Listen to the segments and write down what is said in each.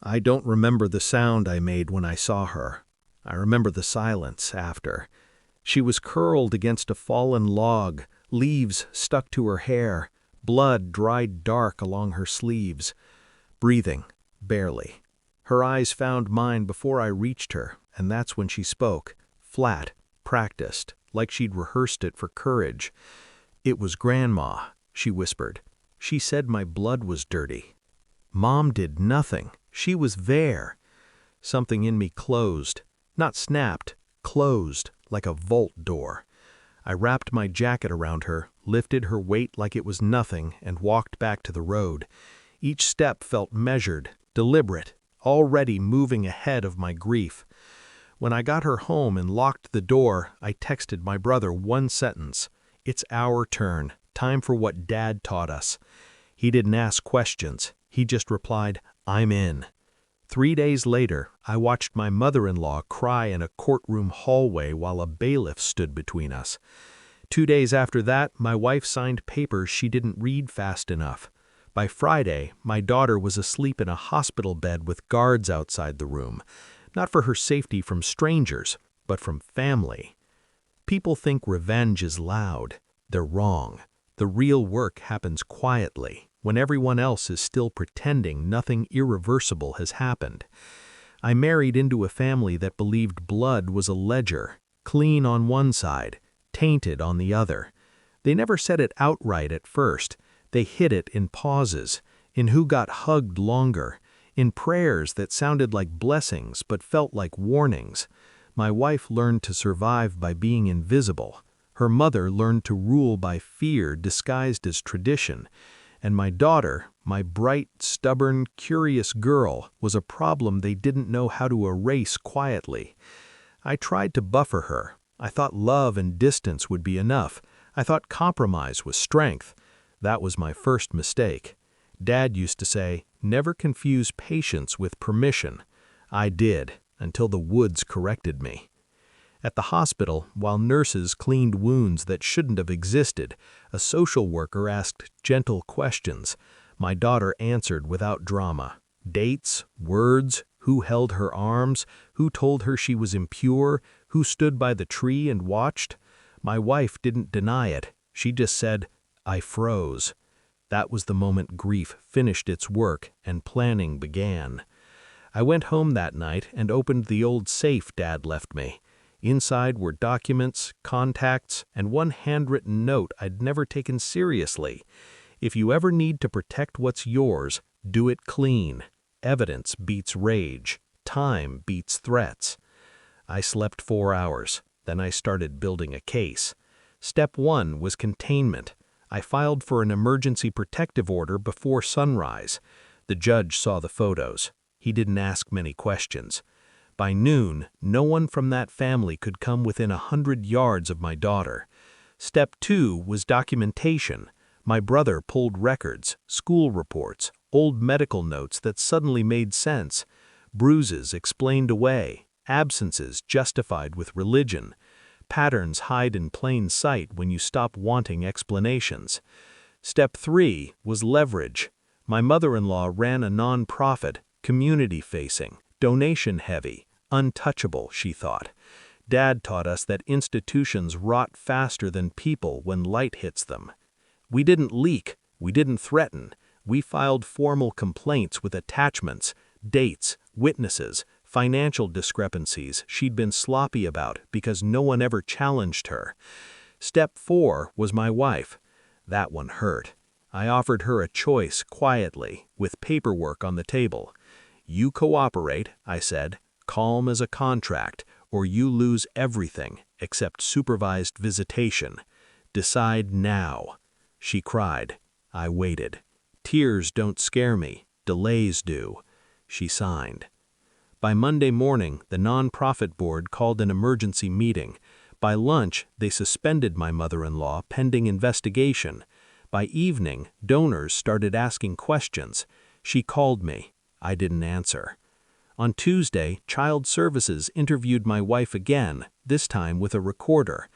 I don't remember the sound I made when I saw her. I remember the silence after. She was curled against a fallen log, leaves stuck to her hair, blood dried dark along her sleeves. Breathing, barely. Her eyes found mine before I reached her, and that's when she spoke. Flat, practiced, like she'd rehearsed it for courage. "It was Grandma," she whispered. "She said my blood was dirty." Mom did nothing. She was there. Something in me closed. Not snapped, closed, like a vault door. I wrapped my jacket around her, lifted her weight like it was nothing, and walked back to the road. Each step felt measured, deliberate, already moving ahead of my grief. When I got her home and locked the door, I texted my brother one sentence. "It's our turn. Time for what Dad taught us." He didn't ask questions. He just replied, "I'm in." 3 days later, I watched my mother-in-law cry in a courtroom hallway while a bailiff stood between us. 2 days after that, my wife signed papers she didn't read fast enough. By Friday, my daughter was asleep in a hospital bed with guards outside the room, not for her safety from strangers, but from family. People think revenge is loud. They're wrong. The real work happens quietly, when everyone else is still pretending nothing irreversible has happened. I married into a family that believed blood was a ledger, clean on one side, tainted on the other. They never said it outright at first. They hid it in pauses, in who got hugged longer, in prayers that sounded like blessings but felt like warnings. My wife learned to survive by being invisible. Her mother learned to rule by fear disguised as tradition. And my daughter, my bright, stubborn, curious girl, was a problem they didn't know how to erase quietly. I tried to buffer her. I thought love and distance would be enough. I thought compromise was strength. That was my first mistake. Dad used to say, "Never confuse patience with permission." I did, until the woods corrected me. At the hospital, while nurses cleaned wounds that shouldn't have existed, a social worker asked gentle questions. My daughter answered without drama. Dates, words, who held her arms, who told her she was impure, who stood by the tree and watched. My wife didn't deny it. She just said, "I froze." That was the moment grief finished its work and planning began. I went home that night and opened the old safe Dad left me. Inside were documents, contacts, and one handwritten note I'd never taken seriously. If you ever need to protect what's yours, do it clean. Evidence beats rage. Time beats threats. I slept 4 hours. Then I started building a case. Step 1 was containment. I filed for an emergency protective order before sunrise. The judge saw the photos. He didn't ask many questions. By noon, no one from that family could come within 100 yards of my daughter. Step 2 was documentation. My brother pulled records, school reports, old medical notes that suddenly made sense. Bruises explained away, absences justified with religion. Patterns hide in plain sight when you stop wanting explanations. Step 3 was leverage. My mother-in-law ran a non-profit, community-facing, donation-heavy, untouchable, she thought. Dad taught us that institutions rot faster than people when light hits them. We didn't leak. We didn't threaten. We filed formal complaints with attachments, dates, witnesses, financial discrepancies she'd been sloppy about because no one ever challenged her. Step 4 was my wife. That one hurt. I offered her a choice quietly, with paperwork on the table. "You cooperate," I said, "calm as a contract, or you lose everything except supervised visitation. Decide now." She cried. I waited. Tears don't scare me. Delays do. She signed. By Monday morning, the nonprofit board called an emergency meeting. By lunch, they suspended my mother-in-law pending investigation. By evening, donors started asking questions. She called me. I didn't answer. On Tuesday, Child Services interviewed my wife again, this time with a recorder.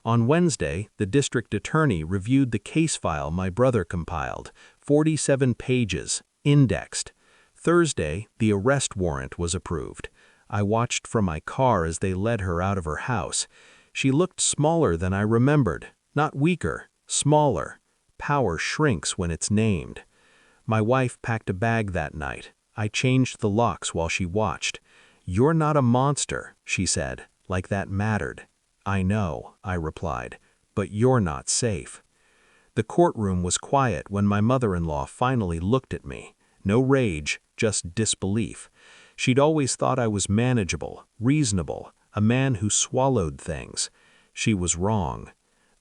On Wednesday, the district attorney reviewed the case file my brother compiled, 47 pages, indexed. Thursday, the arrest warrant was approved. I watched from my car as they led her out of her house. She looked smaller than I remembered, not weaker, smaller. Power shrinks when it's named. My wife packed a bag that night. I changed the locks while she watched. "You're not a monster," she said, like that mattered. "I know," I replied, "but you're not safe." The courtroom was quiet when my mother-in-law finally looked at me. No rage, just disbelief. She'd always thought I was manageable, reasonable, a man who swallowed things. She was wrong.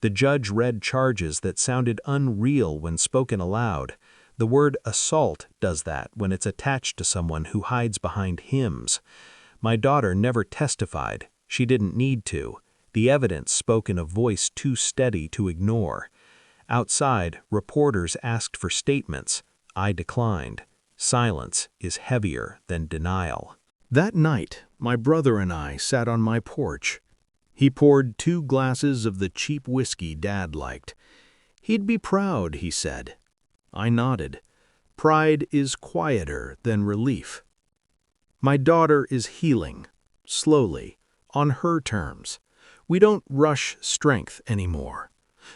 The judge read charges that sounded unreal when spoken aloud. The word assault does that when it's attached to someone who hides behind hymns. My daughter never testified. She didn't need to. The evidence spoke in a voice too steady to ignore. Outside, reporters asked for statements. I declined. Silence is heavier than denial. That night, my brother and I sat on my porch. He poured 2 glasses of the cheap whiskey Dad liked. He'd be proud, he said. I nodded. Pride is quieter than relief. My daughter is healing, slowly, on her terms. We don't rush strength anymore.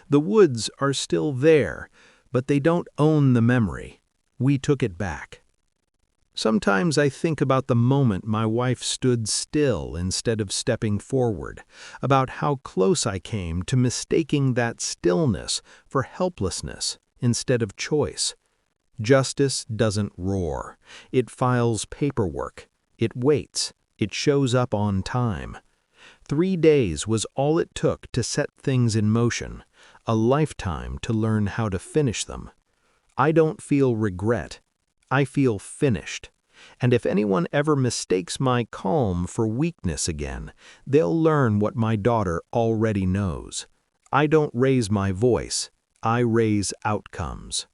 The woods are still there, but they don't own the memory. We took it back. Sometimes I think about the moment my wife stood still instead of stepping forward, about how close I came to mistaking that stillness for helplessness instead of choice. Justice doesn't roar. It files paperwork. It waits. It shows up on time. 3 days was all it took to set things in motion, a lifetime to learn how to finish them. I don't feel regret. I feel finished. And if anyone ever mistakes my calm for weakness again, they'll learn what my daughter already knows. I don't raise my voice. I raise outcomes.